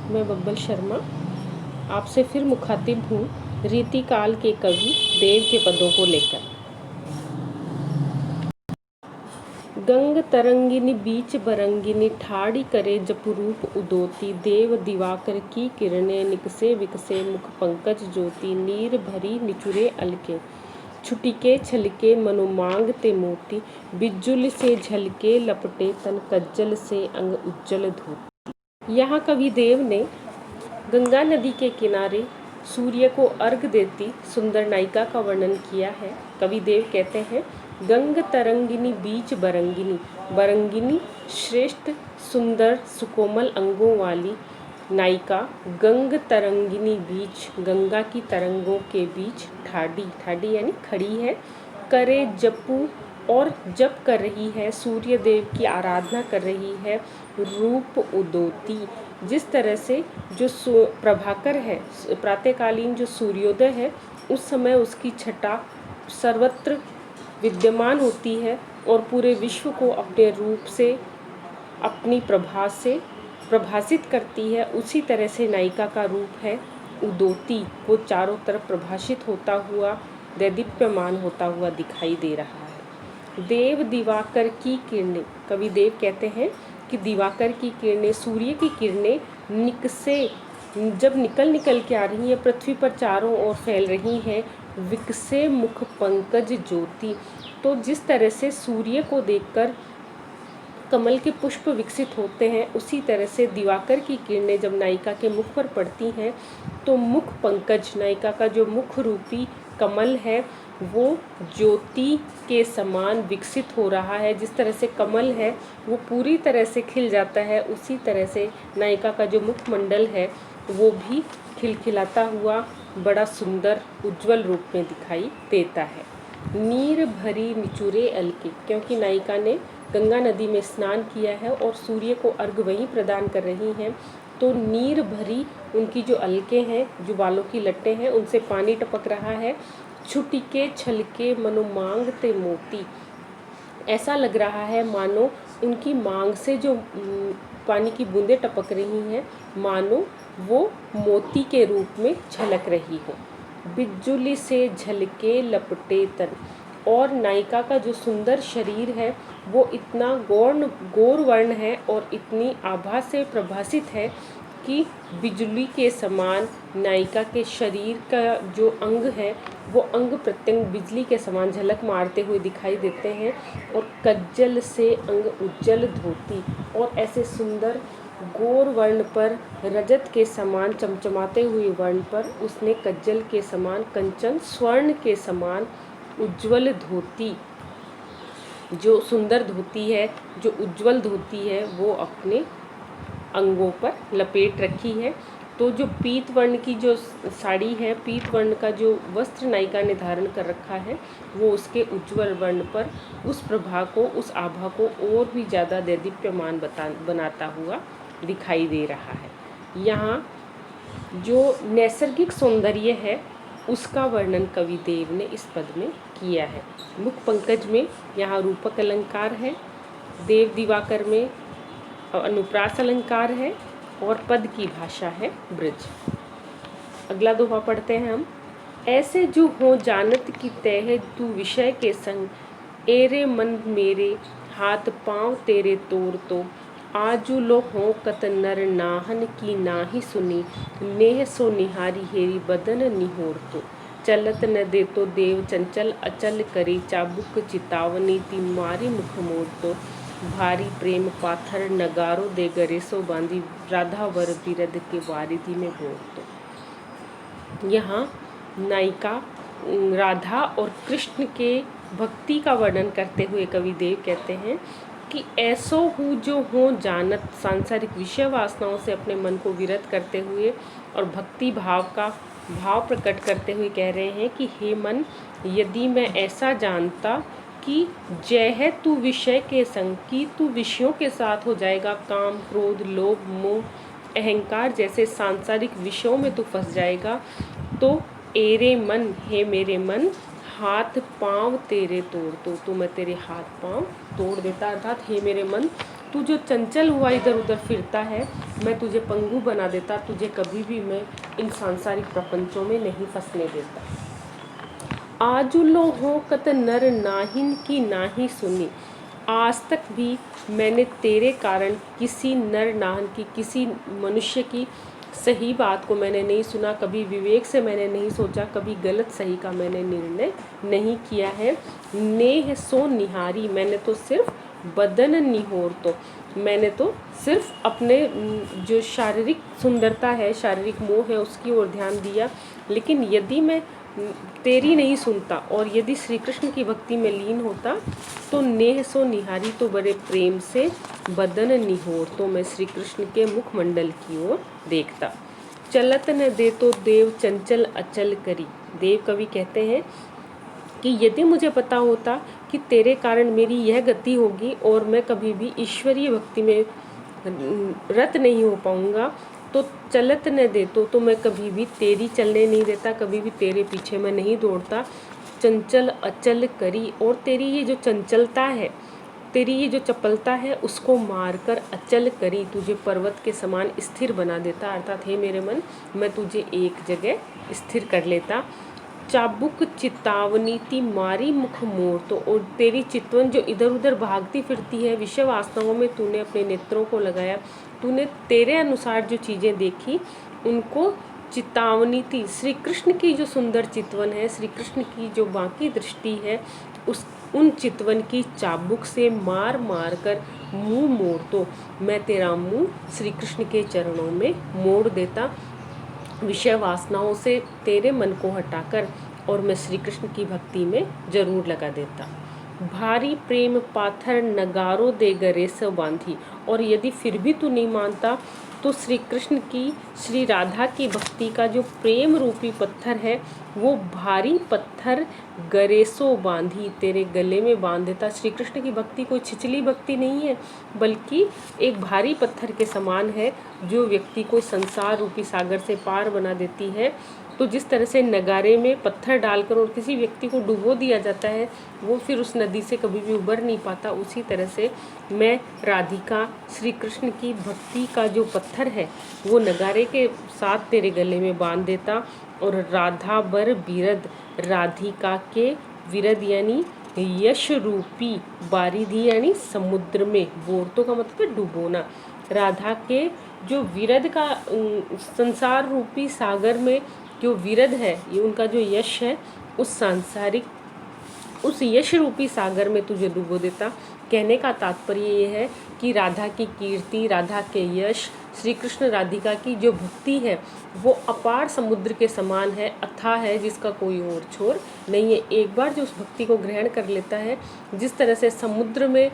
मैं बब्बल शर्मा आपसे फिर मुखातिब हूँ रीति काल के कवि देव के पदों को लेकर। गंग तरंगिनी बीच बरंगिनी ठाड़ी करे जपरूप उदोती देव दिवाकर की किरणें निकसे विकसे मुख पंकज ज्योति नीर भरी निचुरे अलके छुटिके छलके मनुमांग ते मोती बिजुल से झलके लपटे तन कज्जल से अंग उज्जल धोती। यहाँ कवि देव ने गंगा नदी के किनारे सूर्य को अर्घ देती सुंदर नायिका का वर्णन किया है। कवि देव कहते हैं, गंग तरंगिनी बीच बरंगिनी, बरंगिनी श्रेष्ठ सुंदर सुकोमल अंगों वाली नायिका गंग तरंगिनी बीच, गंगा की तरंगों के बीच ठाड़ी, ठाड़ी यानी खड़ी है, करे जपू और जप कर रही है, सूर्य देव की आराधना कर रही है, रूप उदोती जिस तरह से जो प्रभाकर है, प्रातःकालीन जो सूर्योदय है, उस समय उसकी छटा सर्वत्र विद्यमान होती है और पूरे विश्व को अपने रूप से अपनी प्रभा से प्रभासित करती है। उसी तरह से नायिका का रूप है उदोती, वो चारों तरफ प्रभाषित होता हुआ दैदीप्यमान होता हुआ दिखाई दे रहा है। देव दिवाकर की किरणें, कवि देव कहते हैं कि दिवाकर की किरणें, सूर्य की किरणें निकसे जब निकल के आ रही हैं, पृथ्वी पर चारों ओर फैल रही हैं, विकसे मुख पंकज ज्योति, तो जिस तरह से सूर्य को देखकर कमल के पुष्प विकसित होते हैं, उसी तरह से दिवाकर की किरणें जब नायिका के मुख पर पड़ती हैं तो मुख पंकज, नायिका का जो मुख रूपी कमल है वो ज्योति के समान विकसित हो रहा है। जिस तरह से कमल है वो पूरी तरह से खिल जाता है, उसी तरह से नायिका का जो मुखमंडल है वो भी खिलखिलाता हुआ बड़ा सुंदर उज्जवल रूप में दिखाई देता है। नीर भरी निचुरे अलके, क्योंकि नायिका ने गंगा नदी में स्नान किया है और सूर्य को अर्घ वहीं प्रदान कर रही हैं, तो नीर भरी उनकी जो अलके हैं, जो बालों की लट्टें हैं, उनसे पानी टपक रहा है। छुटिके छलके मनो मांग ते मोती, ऐसा लग रहा है मानो उनकी मांग से जो पानी की बूंदें टपक रही हैं, मानो वो मोती के रूप में झलक रही हो। बिजुली से झलके लपटे तन, और नायिका का जो सुंदर शरीर है वो इतना गौर वर्ण है और इतनी आभा से प्रभासित है कि बिजली के समान नायिका के शरीर का जो अंग है वो अंग प्रत्यंग बिजली के समान झलक मारते हुए दिखाई देते हैं। और कज्जल से अंग उज्जल धोती, और ऐसे सुंदर गौर वर्ण पर रजत के समान चमचमाते हुए वर्ण पर उसने कज्जल के समान कंचन स्वर्ण के समान उज्जवल धोती, जो सुंदर धोती है, जो उज्जवल धोती है, वो अपने अंगों पर लपेट रखी है। तो जो पीत वर्ण की जो साड़ी है, पीत वर्ण का जो वस्त्र नायिका ने धारण कर रखा है, वो उसके उज्जवल वर्ण पर उस प्रभा को, उस आभा को और भी ज़्यादा दैदीप्यमान बनाता हुआ दिखाई दे रहा है। यहाँ जो नैसर्गिक सौंदर्य है उसका वर्णन कवि देव ने इस पद में किया है। मुख पंकज में यहाँ रूपक अलंकार है, देव दिवाकर में अनुप्रास अलंकार है और पद की भाषा है ब्रज। अगला दोहा पढ़ते हैं हम। ऐसे जो हो जानत की तह तू विषय के संग, एरे मन मेरे हाथ पाँव तेरे तोड़ तो, आजू लो हो कत नर नाहन की नाही सुनी, नेह सो निहारी हेरी बदन निहोर तो, चलत न दे तो देव चंचल अचल करी, चाबुक चितावनी ती मारी मुख मोड़ तो, भारी प्रेम पाथर नगारो दे गरे सो बांधी, राधा वर बिरद के वारिधि में बोर तो। यहाँ नायिका राधा और कृष्ण के भक्ति का वर्णन करते हुए कवि देव कहते हैं कि ऐसो हूँ जो हो जानत, सांसारिक विषय वासनाओं से अपने मन को विरत करते हुए और भक्ति भाव का भाव प्रकट करते हुए कह रहे हैं कि हे मन, यदि मैं ऐसा जानता कि जय है तू विषय के संग, की तू विषयों के साथ हो जाएगा, काम क्रोध लोभ मोह अहंकार जैसे सांसारिक विषयों में तू फंस जाएगा, तो एरे मन, हे मेरे मन, हाथ पाँव तेरे तोड़ तो मैं तेरे हाथ पाँव तोड़ देता। अर्थात हे मेरे मन, तू जो चंचल हुआ इधर उधर फिरता है, मैं तुझे पंगु बना देता, तुझे कभी भी मैं इन सांसारिक प्रपंचों में नहीं फंसने देता। आजुलो हो कत नर नाहिन की नाही सुनी, आज तक भी मैंने तेरे कारण किसी नर नाहन की, किसी मनुष्य की सही बात को मैंने नहीं सुना, कभी विवेक से मैंने नहीं सोचा, कभी गलत सही का मैंने निर्णय नहीं किया है। नेह सो निहारी, मैंने तो सिर्फ बदन निहोर, तो मैंने तो सिर्फ अपने जो शारीरिक सुंदरता है, शारीरिक मोह है, उसकी ओर ध्यान दिया। लेकिन यदि मैं तेरी नहीं सुनता और यदि श्री कृष्ण की भक्ति में लीन होता तो नेह सो निहारी, तो बड़े प्रेम से बदन निहोर, तो मैं श्री कृष्ण के मुखमंडल की ओर देखता। चलत न दे तो देव चंचल अचल करी, देव कवि कहते हैं कि यदि मुझे पता होता कि तेरे कारण मेरी यह गति होगी और मैं कभी भी ईश्वरीय भक्ति में रत नहीं हो पाऊंगा, तो चलत न दे तो मैं कभी भी तेरी चलने नहीं देता, कभी भी तेरे पीछे मैं नहीं दौड़ता। चंचल अचल करी, और तेरी ये जो चंचलता है, तेरी ये जो चपलता है, उसको मारकर अचल करी, तुझे पर्वत के समान स्थिर बना देता। अर्थात हे मेरे मन, मैं तुझे एक जगह स्थिर कर लेता। चाबुक चितावनी ती मारी मुख मोर, तो और तेरी चितवन जो इधर उधर भागती फिरती है, विषय वासनाओं में तूने अपने नेत्रों को लगाया, तूने तेरे अनुसार जो चीज़ें देखी उनको चितावनी थी। श्री कृष्ण की जो सुंदर चितवन है, श्री कृष्ण की जो बाकी दृष्टि है, उन चितवन की चाबुक से मार मार कर मुँह मोड़, तो मैं तेरा मुँह श्री कृष्ण के चरणों में मोड़ देता। विषय वासनाओं से तेरे मन को हटाकर और मैं श्री कृष्ण की भक्ति में जरूर लगा देता। भारी प्रेम पाथर नगारो दे गरे से बांधी, और यदि फिर भी तू नहीं मानता तो श्री कृष्ण की, श्री राधा की भक्ति का जो प्रेम रूपी पत्थर है, वो भारी पत्थर गरेसो बांधी, तेरे गले में बांध देता। श्री कृष्ण की भक्ति कोई छिछली भक्ति नहीं है, बल्कि एक भारी पत्थर के समान है जो व्यक्ति को संसार रूपी सागर से पार बना देती है। तो जिस तरह से नगारे में पत्थर डालकर और किसी व्यक्ति को डुबो दिया जाता है, वो फिर उस नदी से कभी भी उबर नहीं पाता, उसी तरह से मैं राधिका श्री कृष्ण की भक्ति का जो पत्थर है वो नगारे के साथ तेरे गले में बांध देता। और राधा बर बिरद, राधिका के विरद यानी यश रूपी बारिधि यानी समुद्र में, बोरतों का मतलब है डुबोना, राधा के जो विरद का संसार रूपी सागर में जो विरद है, ये उनका जो यश है, उस सांसारिक उस यश रूपी सागर में तुझे डुबो देता। कहने का तात्पर्य ये है कि राधा की कीर्ति, राधा के यश, श्री कृष्ण राधिका की जो भक्ति है वो अपार समुद्र के समान है, अथाह है, जिसका कोई और छोर नहीं है। एक बार जो उस भक्ति को ग्रहण कर लेता है, जिस तरह से समुद्र में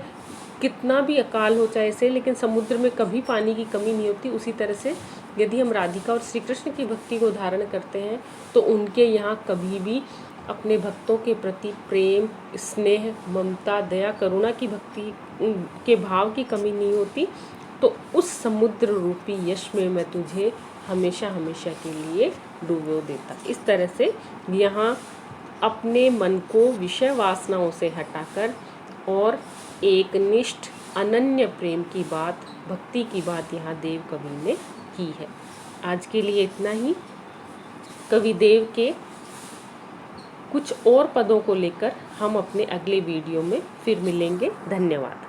कितना भी अकाल हो चाहे से, लेकिन समुद्र में कभी पानी की कमी नहीं होती, उसी तरह से यदि हम राधिका और श्री कृष्ण की भक्ति को धारण करते हैं तो उनके यहाँ कभी भी अपने भक्तों के प्रति प्रेम, स्नेह, ममता, दया, करुणा की भक्ति के भाव की कमी नहीं होती। तो उस समुद्र रूपी यश में मैं तुझे हमेशा हमेशा के लिए डुबो देता। इस तरह से यहाँ अपने मन को विषय वासनाओं से हटाकर और एक निष्ठ अनन्य प्रेम की बात, भक्ति की बात यहाँ देव कवि ने की है। आज के लिए इतना ही। कवि देव के कुछ और पदों को लेकर हम अपने अगले वीडियो में फिर मिलेंगे। धन्यवाद।